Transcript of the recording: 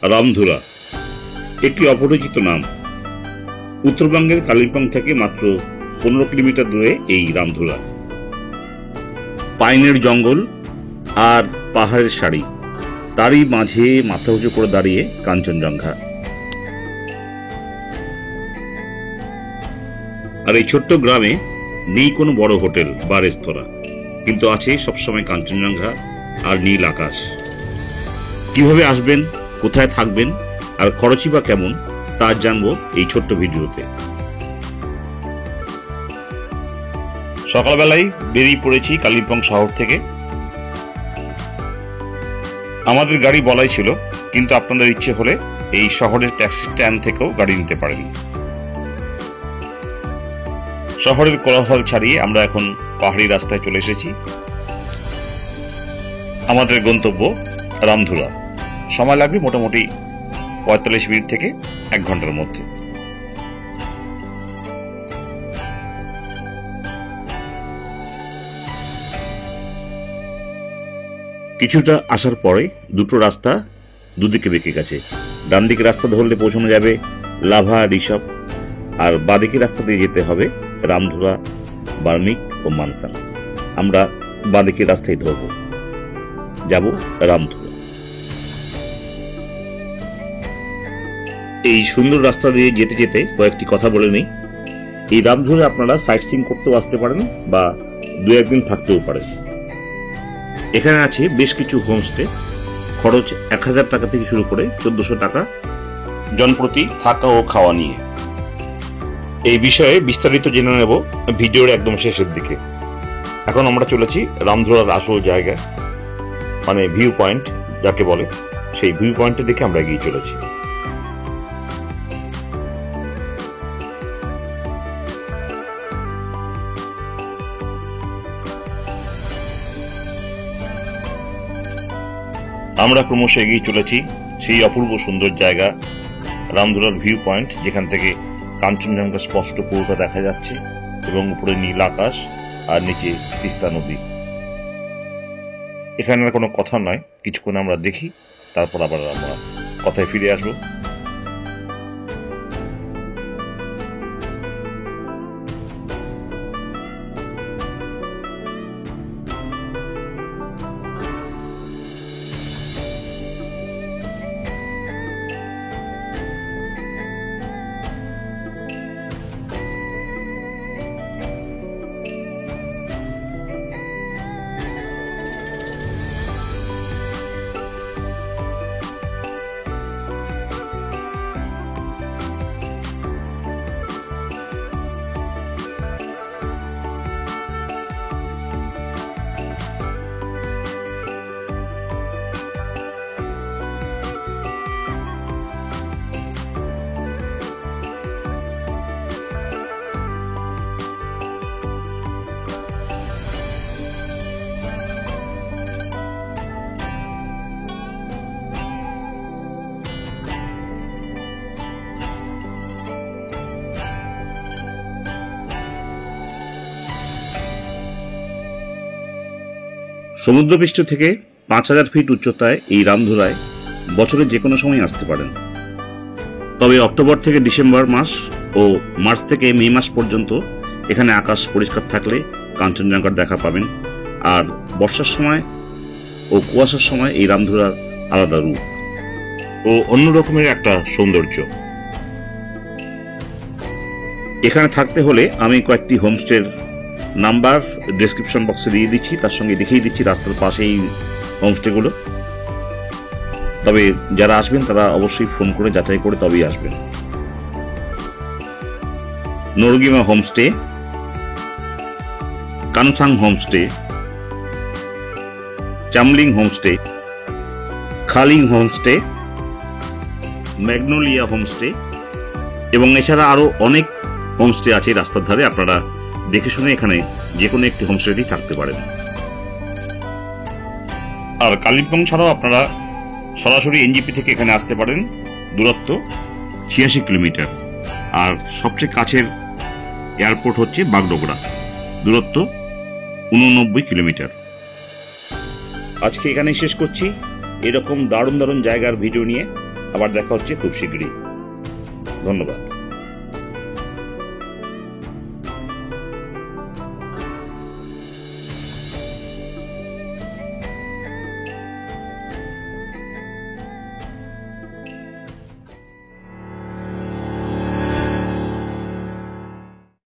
রামধুরা একটি অপরিচিত নাম। উত্তরবঙ্গের কালিম্পং থেকে মাত্র 15 কিলোমিটার দূরে এই রামধুরা। পাইনের জঙ্গল আর পাহাড়ের সারি, তারই মাঝে মাথা উঁচু করে দাঁড়িয়ে কাঞ্চনজঙ্ঘা। আর এই ছোট্ট গ্রামে নেই কোনো বড় হোটেল বা রেস্তোরাঁ, কিন্তু আছে সবসময় কাঞ্চনজঙ্ঘা আর নীল আকাশ। কিভাবে আসবেন, কোথায় থাকবেন আর খরচই বা কেমন, তা জানবো এই ছোট্ট ভিডিওতে। সকালবেলায় বেরিয়ে পড়েছি কালিম্পং শহর থেকে। আমাদের গাড়ি বলাই ছিল, কিন্তু আপনাদের ইচ্ছে হলে এই শহরের ট্যাক্সি স্ট্যান্ড থেকেও গাড়ি নিতে পারেন। শহরের কোলাহল ছাড়িয়ে আমরা এখন পাহাড়ি রাস্তায় চলে এসেছি। আমাদের গন্তব্য রামধুরা। সময় লাগবে মোটামুটি 45 মিনিট থেকে 1 ঘন্টার মধ্যে। কিছুটা আসার পরে দুটো রাস্তা দুদিকে বেঁকে গেছে। ডান দিকে রাস্তা ধরলে পৌঁছানো যাবে লাভা ঋষভ, আর বাঁদিকে রাস্তা দিয়ে যেতে হবে রামধুরা, বার্মিক ও মানসাং। আমরা বাঁদিকে রাস্তায় ধরব, যাব রামধুরা। এই সুন্দর রাস্তা দিয়ে যেতে যেতে কয়েকটি কথা বলে নেই। এই রামধুরা আপনারা সাইট সিইং করতেও আসতে পারেন বা 2-1 দিন থাকতেও পারেন। এখানে আছে বেশ কিছু হোমস্টে। খরচ 1000 টাকা থেকে শুরু করে 1400 টাকা জনপ্রতি থাকা ও খাওয়া নিয়ে। এই বিষয়ে বিস্তারিত জেনে নেব ভিডিওর একদম শেষের দিকে। এখন আমরা চলেছি রামধুরার আসল জায়গা, মানে ভিউ পয়েন্ট যাকে বলে, সেই ভিউ পয়েন্টের দিকে আমরা এগিয়ে চলেছি। আমরা ক্রমশ এগিয়ে চলেছি সেই অপূর্ব সুন্দর জায়গা রামধুরার ভিউ পয়েন্ট, যেখান থেকে কাঞ্চনজঙ্ঘা স্পষ্ট পুরোটা দেখা যাচ্ছে এবং উপরে নীল আকাশ আর নিচে তিস্তা নদী। এখানে আর কোনো কথা নয়, কিছুক্ষণ আমরা দেখি, তারপর আবার আমরা কথায় ফিরে আসবো। সমুদ্রপৃষ্ঠ থেকে 5000 ফিট উচ্চতায় এই রামধুরায় বছরের যে কোনো সময় আসতে পারেন। তবে অক্টোবর থেকে ডিসেম্বর মাস ও মার্চ থেকে মে মাস পর্যন্ত এখানে আকাশ পরিষ্কার থাকলে কাঞ্চনজঙ্ঘার দেখা পাবেন। আর বর্ষার সময় ও কুয়াশার সময় এই রামধুরার আলাদা রূপ ও অন্য রকমের একটা সৌন্দর্য। এখানে থাকতে হলে আমি কয়েকটি হোমস্টের নাম্বার ডেসক্রিপশন বক্সে দিয়ে দিচ্ছি, তার সঙ্গে দেখিয়ে দিচ্ছি রাস্তার পাশেই হোমস্টেগুলো। তবে যারা আসবেন তারা অবশ্যই ফোন করে যাচাই করে তবেই আসবেন। Norgima homestay, Kansang homestay, Chamling homestay, Khaling homestay, Magnolia homestay এবং এছাড়া আরো অনেক হোমস্টে আছে রাস্তার ধারে। আপনারা দেখে শুনে এখানে যে কোনো একটি হোমস্টেতেই থাকতে পারেন। আর কালিম্পং ছাড়াও আপনারা সরাসরি এনজিপি থেকে এখানে আসতে পারেন। দূরত্ব 86 কিলোমিটার। আর সবচেয়ে কাছের এয়ারপোর্ট হচ্ছে বাগডোগরা, দূরত্ব 89 কিলোমিটার। আজকে এখানেই শেষ করছি। এরকম দারুণ দারুণ জায়গার ভিডিও নিয়ে আবার দেখা হচ্ছে খুব শীঘ্রই। ধন্যবাদ।